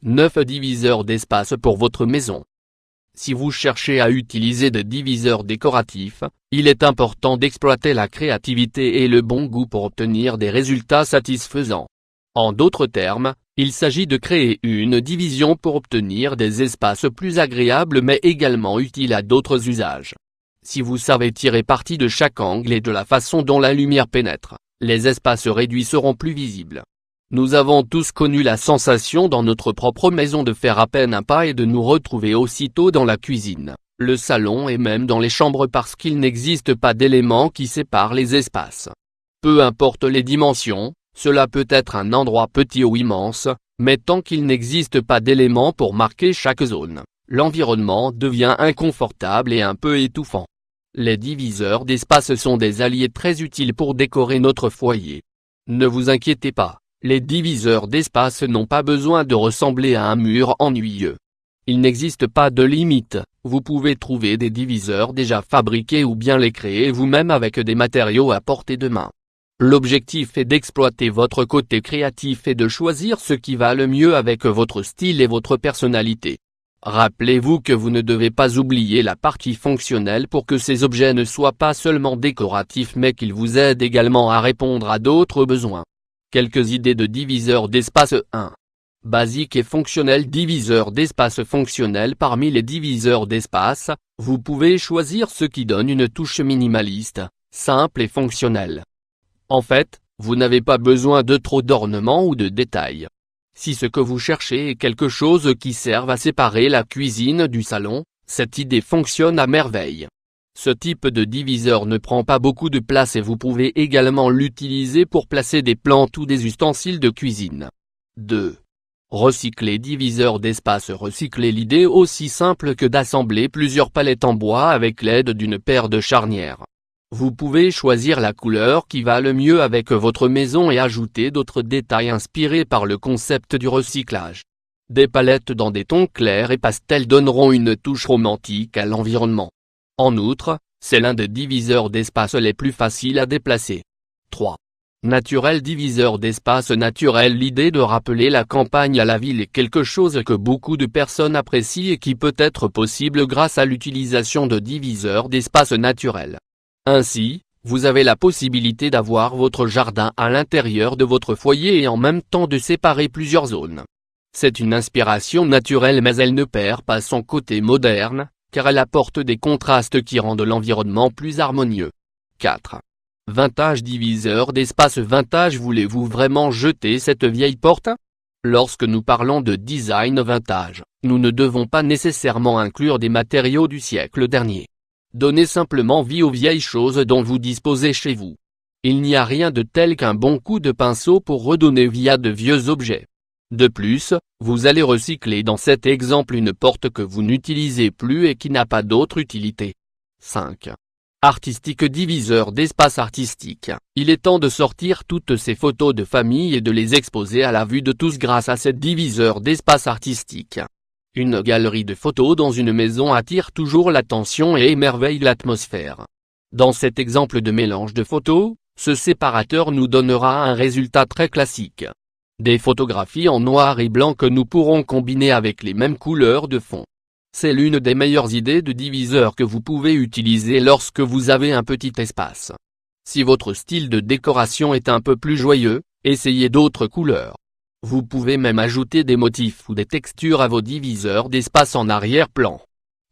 9 diviseurs d'espace pour votre maison. Si vous cherchez à utiliser des diviseurs décoratifs, il est important d'exploiter la créativité et le bon goût pour obtenir des résultats satisfaisants. En d'autres termes, il s'agit de créer une division pour obtenir des espaces plus agréables mais également utiles à d'autres usages. Si vous savez tirer parti de chaque angle et de la façon dont la lumière pénètre, les espaces réduits seront plus visibles. Nous avons tous connu la sensation dans notre propre maison de faire à peine un pas et de nous retrouver aussitôt dans la cuisine, le salon et même dans les chambres parce qu'il n'existe pas d'éléments qui séparent les espaces. Peu importe les dimensions, cela peut être un endroit petit ou immense, mais tant qu'il n'existe pas d'éléments pour marquer chaque zone, l'environnement devient inconfortable et un peu étouffant. Les diviseurs d'espace sont des alliés très utiles pour décorer notre foyer. Ne vous inquiétez pas. Les diviseurs d'espace n'ont pas besoin de ressembler à un mur ennuyeux. Il n'existe pas de limite, vous pouvez trouver des diviseurs déjà fabriqués ou bien les créer vous-même avec des matériaux à portée de main. L'objectif est d'exploiter votre côté créatif et de choisir ce qui va le mieux avec votre style et votre personnalité. Rappelez-vous que vous ne devez pas oublier la partie fonctionnelle pour que ces objets ne soient pas seulement décoratifs mais qu'ils vous aident également à répondre à d'autres besoins. Quelques idées de diviseurs d'espace. 1. Basique et fonctionnel. Diviseur d'espace fonctionnel. Parmi les diviseurs d'espace, vous pouvez choisir ceux qui donnent une touche minimaliste, simple et fonctionnelle. En fait, vous n'avez pas besoin de trop d'ornements ou de détails. Si ce que vous cherchez est quelque chose qui serve à séparer la cuisine du salon, cette idée fonctionne à merveille. Ce type de diviseur ne prend pas beaucoup de place et vous pouvez également l'utiliser pour placer des plantes ou des ustensiles de cuisine. 2. Recycler. Diviseur d'espace. Recycler. L'idée aussi simple que d'assembler plusieurs palettes en bois avec l'aide d'une paire de charnières. Vous pouvez choisir la couleur qui va le mieux avec votre maison et ajouter d'autres détails inspirés par le concept du recyclage. Des palettes dans des tons clairs et pastels donneront une touche romantique à l'environnement. En outre, c'est l'un des diviseurs d'espace les plus faciles à déplacer. 3. Naturel. Diviseur d'espace naturel. L'idée de rappeler la campagne à la ville est quelque chose que beaucoup de personnes apprécient et qui peut être possible grâce à l'utilisation de diviseurs d'espace naturels. Ainsi, vous avez la possibilité d'avoir votre jardin à l'intérieur de votre foyer et en même temps de séparer plusieurs zones. C'est une inspiration naturelle mais elle ne perd pas son côté moderne, car elle apporte des contrastes qui rendent l'environnement plus harmonieux. 4. Vintage. Diviseur d'espace vintage. Voulez-vous vraiment jeter cette vieille porte? Lorsque nous parlons de design vintage, nous ne devons pas nécessairement inclure des matériaux du siècle dernier. Donnez simplement vie aux vieilles choses dont vous disposez chez vous. Il n'y a rien de tel qu'un bon coup de pinceau pour redonner vie à de vieux objets. De plus, vous allez recycler dans cet exemple une porte que vous n'utilisez plus et qui n'a pas d'autre utilité. 5. Artistique. Diviseur d'espace artistique. Il est temps de sortir toutes ces photos de famille et de les exposer à la vue de tous grâce à cet diviseur d'espace artistique. Une galerie de photos dans une maison attire toujours l'attention et émerveille l'atmosphère. Dans cet exemple de mélange de photos, ce séparateur nous donnera un résultat très classique. Des photographies en noir et blanc que nous pourrons combiner avec les mêmes couleurs de fond. C'est l'une des meilleures idées de diviseur que vous pouvez utiliser lorsque vous avez un petit espace. Si votre style de décoration est un peu plus joyeux, essayez d'autres couleurs. Vous pouvez même ajouter des motifs ou des textures à vos diviseurs d'espace en arrière-plan.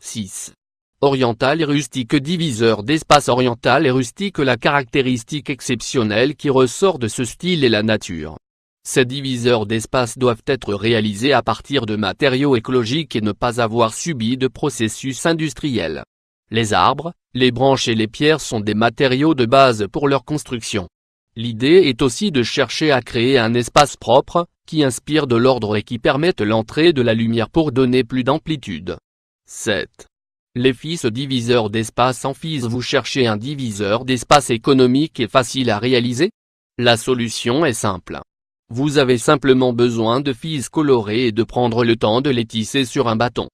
6. Oriental et rustique. Diviseur d'espace oriental et rustique. La caractéristique exceptionnelle qui ressort de ce style est la nature. Ces diviseurs d'espace doivent être réalisés à partir de matériaux écologiques et ne pas avoir subi de processus industriels. Les arbres, les branches et les pierres sont des matériaux de base pour leur construction. L'idée est aussi de chercher à créer un espace propre, qui inspire de l'ordre et qui permette l'entrée de la lumière pour donner plus d'amplitude. 7. Les fils diviseurs d'espace. En fils, vous cherchez un diviseur d'espace économique et facile à réaliser? La solution est simple. Vous avez simplement besoin de fils colorés et de prendre le temps de les tisser sur un bâton.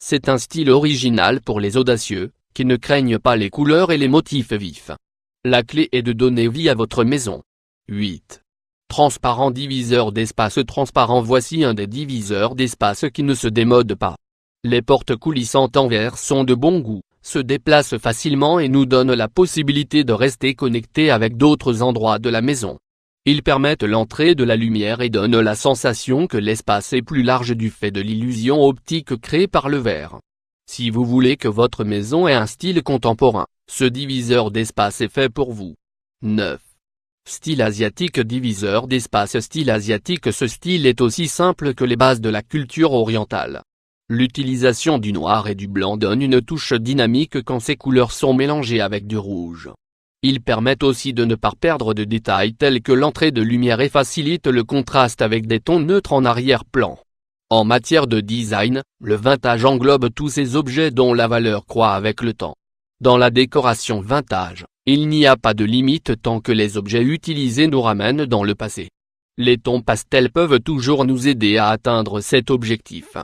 C'est un style original pour les audacieux, qui ne craignent pas les couleurs et les motifs vifs. La clé est de donner vie à votre maison. 8. Transparent diviseur d'espace transparent. Voici un des diviseurs d'espace qui ne se démode pas. Les portes coulissantes en verre sont de bon goût, se déplacent facilement et nous donnent la possibilité de rester connectés avec d'autres endroits de la maison. Ils permettent l'entrée de la lumière et donnent la sensation que l'espace est plus large du fait de l'illusion optique créée par le verre. Si vous voulez que votre maison ait un style contemporain, ce diviseur d'espace est fait pour vous. 9. Style asiatique. Diviseur d'espace. Style asiatique. Ce style est aussi simple que les bases de la culture orientale. L'utilisation du noir et du blanc donne une touche dynamique quand ces couleurs sont mélangées avec du rouge. Ils permettent aussi de ne pas perdre de détails tels que l'entrée de lumière et facilitent le contraste avec des tons neutres en arrière-plan. En matière de design, le vintage englobe tous ces objets dont la valeur croît avec le temps. Dans la décoration vintage, il n'y a pas de limite tant que les objets utilisés nous ramènent dans le passé. Les tons pastels peuvent toujours nous aider à atteindre cet objectif.